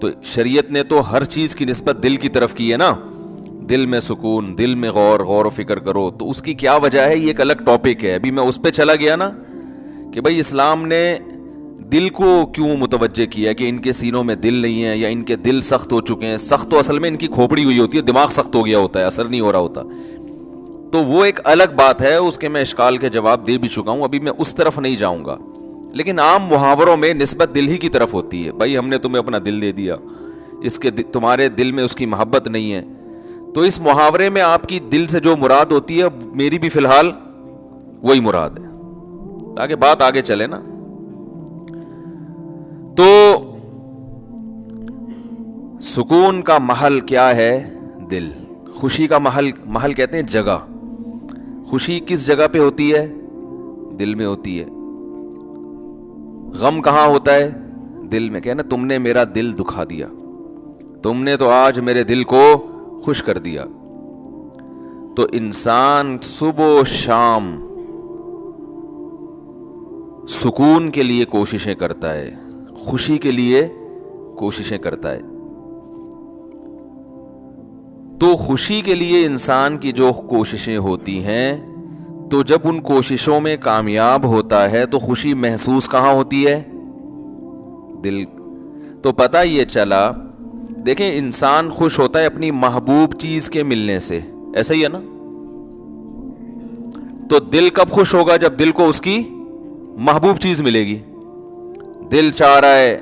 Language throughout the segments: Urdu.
تو شریعت نے تو ہر چیز کی نسبت دل کی طرف کی ہے نا. دل میں سکون, دل میں غور و فکر کرو. تو اس کی کیا وجہ ہے, یہ ایک الگ ٹاپک ہے. ابھی میں اس پہ چلا گیا نا کہ بھائی اسلام نے دل کو کیوں متوجہ کیا کہ ان کے سینوں میں دل نہیں ہے یا ان کے دل سخت ہو چکے ہیں. سخت تو اصل میں ان کی کھوپڑی ہوئی ہوتی ہے, دماغ سخت ہو گیا ہوتا ہے, اثر نہیں ہو رہا ہوتا. تو وہ ایک الگ بات ہے, اس کے میں اشکال کے جواب دے بھی چکا ہوں, ابھی میں اس طرف نہیں جاؤں گا. لیکن عام محاوروں میں نسبت دل ہی کی طرف ہوتی ہے. بھائی ہم نے تمہیں اپنا دل دے دیا, اس کے تمہارے دل میں اس کی محبت نہیں ہے. تو اس محاورے میں آپ کی دل سے جو مراد ہوتی ہے میری بھی فی الحال وہی مراد ہے, تاکہ بات آگے چلے نا. تو سکون کا محل کیا ہے؟ دل. خوشی کا محل کہتے ہیں جگہ. خوشی کس جگہ پہ ہوتی ہے؟ دل میں ہوتی ہے. غم کہاں ہوتا ہے؟ دل میں. کہنا تم نے میرا دل دکھا دیا, تم نے تو آج میرے دل کو خوش کر دیا. تو انسان صبح و شام سکون کے لیے کوششیں کرتا ہے, خوشی کے لیے کوششیں کرتا ہے. تو خوشی کے لیے انسان کی جو کوششیں ہوتی ہیں, تو جب ان کوششوں میں کامیاب ہوتا ہے تو خوشی محسوس کہاں ہوتی ہے؟ دل. تو پتہ یہ چلا, دیکھیں انسان خوش ہوتا ہے اپنی محبوب چیز کے ملنے سے, ایسا ہی ہے نا. تو دل کب خوش ہوگا؟ جب دل کو اس کی محبوب چیز ملے گی. دل چاہ رہا ہے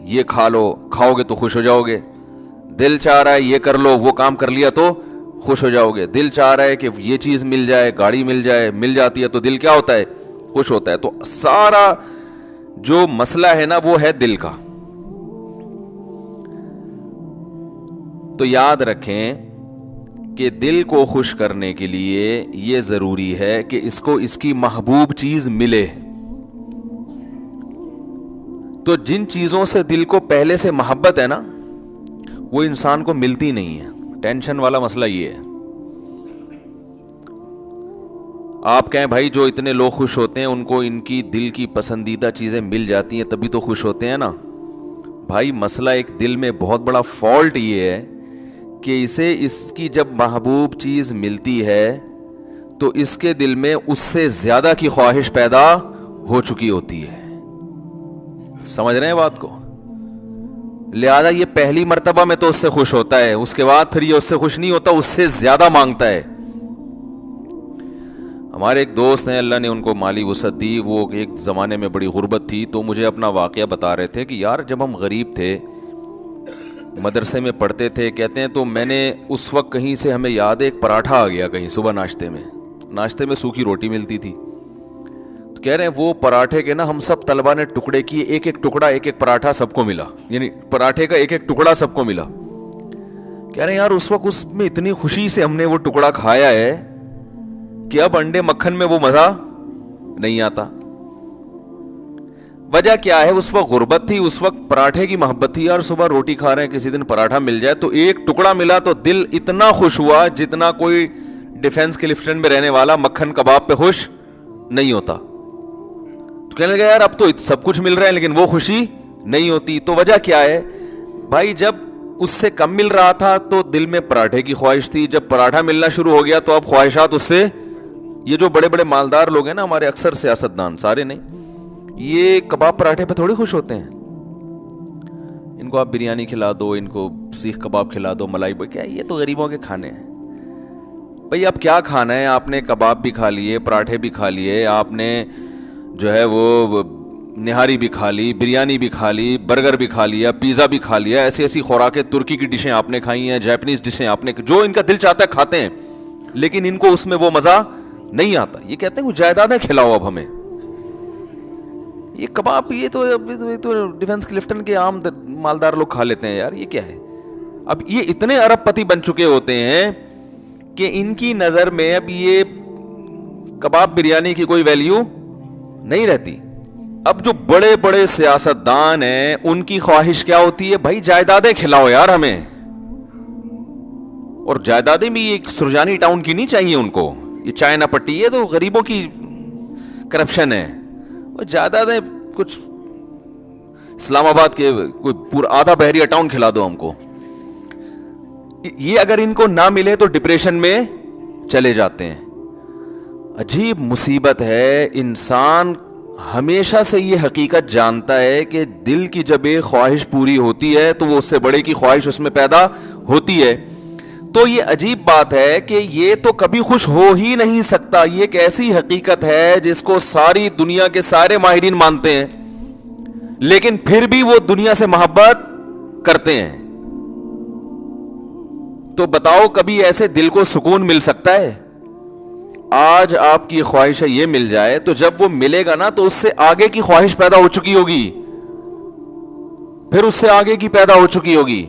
یہ کھا لو, کھاؤ گے تو خوش ہو جاؤ گے. دل چاہ رہا ہے یہ کر لو, وہ کام کر لیا تو خوش ہو جاؤ گے. دل چاہ رہا ہے کہ یہ چیز مل جائے, گاڑی مل جائے, مل جاتی ہے تو دل کیا ہوتا ہے؟ خوش ہوتا ہے. تو سارا جو مسئلہ ہے نا وہ ہے دل کا. تو یاد رکھیں کہ دل کو خوش کرنے کے لیے یہ ضروری ہے کہ اس کو اس کی محبوب چیز ملے. تو جن چیزوں سے دل کو پہلے سے محبت ہے نا وہ انسان کو ملتی نہیں ہے. ٹینشن والا مسئلہ یہ ہے. آپ کہیں بھائی جو اتنے لوگ خوش ہوتے ہیں ان کو ان کی دل کی پسندیدہ چیزیں مل جاتی ہیں تبھی تو خوش ہوتے ہیں نا. بھائی مسئلہ ایک دل میں بہت بڑا فالٹ یہ ہے کہ اسے اس کی جب محبوب چیز ملتی ہے تو اس کے دل میں اس سے زیادہ کی خواہش پیدا ہو چکی ہوتی ہے. سمجھ رہے ہیں بات کو؟ لہذا یہ پہلی مرتبہ میں تو اس سے خوش ہوتا ہے, اس کے بعد پھر یہ اس سے خوش نہیں ہوتا, اس سے زیادہ مانگتا ہے. ہمارے ایک دوست ہیں, اللہ نے ان کو مالی وسعت دی, وہ ایک زمانے میں بڑی غربت تھی, تو مجھے اپنا واقعہ بتا رہے تھے کہ یار جب ہم غریب تھے, مدرسے میں پڑھتے تھے, کہتے ہیں تو میں نے اس وقت کہیں سے ہمیں یاد ہے ایک پراٹھا آ گیا کہیں صبح ناشتے میں سوکھی روٹی ملتی تھی. تو کہہ رہے ہیں وہ پراٹھے کے نا ہم سب طلبہ نے ٹکڑے کیے, ایک ایک ٹکڑا, ایک ایک پراٹھا سب کو ملا, یعنی پراٹھے کا ایک ایک ٹکڑا سب کو ملا. کہہ رہے ہیں یار اس وقت اس میں اتنی خوشی سے ہم نے وہ ٹکڑا کھایا ہے کہ اب انڈے مکھن میں وہ مزہ نہیں آتا. وجہ کیا ہے؟ اس وقت غربت تھی, اس وقت پراٹھے کی محبت تھی. یار صبح روٹی کھا رہے ہیں, کسی دن پراٹھا مل جائے تو ایک ٹکڑا ملا تو دل اتنا خوش ہوا جتنا کوئی ڈیفنس کلفٹن میں رہنے والا مکھن کباب پہ خوش نہیں ہوتا. تو کہنے لگا یار اب تو سب کچھ مل رہا ہے لیکن وہ خوشی نہیں ہوتی. تو وجہ کیا ہے بھائی؟ جب اس سے کم مل رہا تھا تو دل میں پراٹھے کی خواہش تھی, جب پراٹھا ملنا شروع ہو گیا تو اب خواہشات اس سے. یہ جو بڑے بڑے مالدار لوگ ہیں نا ہمارے, اکثر سیاستدان, سارے نہیں, یہ کباب پراٹھے پہ تھوڑی خوش ہوتے ہیں. ان کو آپ بریانی کھلا دو, ان کو سیخ کباب کھلا دو, ملائی کیا, یہ تو غریبوں کے کھانے ہیں. بھئی اب کیا کھانا ہے؟ آپ نے کباب بھی کھا لیے, پراٹھے بھی کھا لیے, آپ نے جو ہے وہ نہاری بھی کھا لی, بریانی بھی کھا لی, برگر بھی کھا لیا, پیزا بھی کھا لیا, ایسی ایسی خوراکیں, ترکی کی ڈشیں آپ نے کھائی ہیں, جاپنیز ڈشیں آپ نے, جو ان کا دل چاہتا ہے کھاتے ہیں, لیکن ان کو اس میں وہ مزہ نہیں آتا. یہ کہتے ہیں وہ جائیدادیں کھلاؤ اب ہمیں, یہ کباب یہ تو ڈیفنس کلفٹن کے عام مالدار لوگ کھا لیتے ہیں. یار یہ کیا ہے؟ اب یہ اتنے ارب پتی بن چکے ہوتے ہیں کہ ان کی نظر میں اب یہ کباب بریانی کی کوئی ویلیو نہیں رہتی. اب جو بڑے بڑے سیاستدان ہیں ان کی خواہش کیا ہوتی ہے؟ بھائی جائیدادیں کھلاؤ یار ہمیں. اور جائیدادیں بھی ایک سرجانی ٹاؤن کی نہیں چاہیے ان کو, یہ چائنا پٹی, یہ تو غریبوں کی کرپشن ہے. اور جائیدادیں کچھ اسلام آباد کے کوئی پورا آدھا بحریہ ٹاؤن کھلا دو ہم کو. یہ اگر ان کو نہ ملے تو ڈپریشن میں چلے جاتے ہیں. عجیب مصیبت ہے. انسان ہمیشہ سے یہ حقیقت جانتا ہے کہ دل کی جب ایک خواہش پوری ہوتی ہے تو وہ اس سے بڑے کی خواہش اس میں پیدا ہوتی ہے. تو یہ عجیب بات ہے کہ یہ تو کبھی خوش ہو ہی نہیں سکتا. یہ ایک ایسی حقیقت ہے جس کو ساری دنیا کے سارے ماہرین مانتے ہیں, لیکن پھر بھی وہ دنیا سے محبت کرتے ہیں. تو بتاؤ کبھی ایسے دل کو سکون مل سکتا ہے؟ آج آپ کی خواہش یہ مل جائے تو جب وہ ملے گا نا تو اس سے آگے کی خواہش پیدا ہو چکی ہوگی, پھر اس سے آگے کی پیدا ہو چکی ہوگی.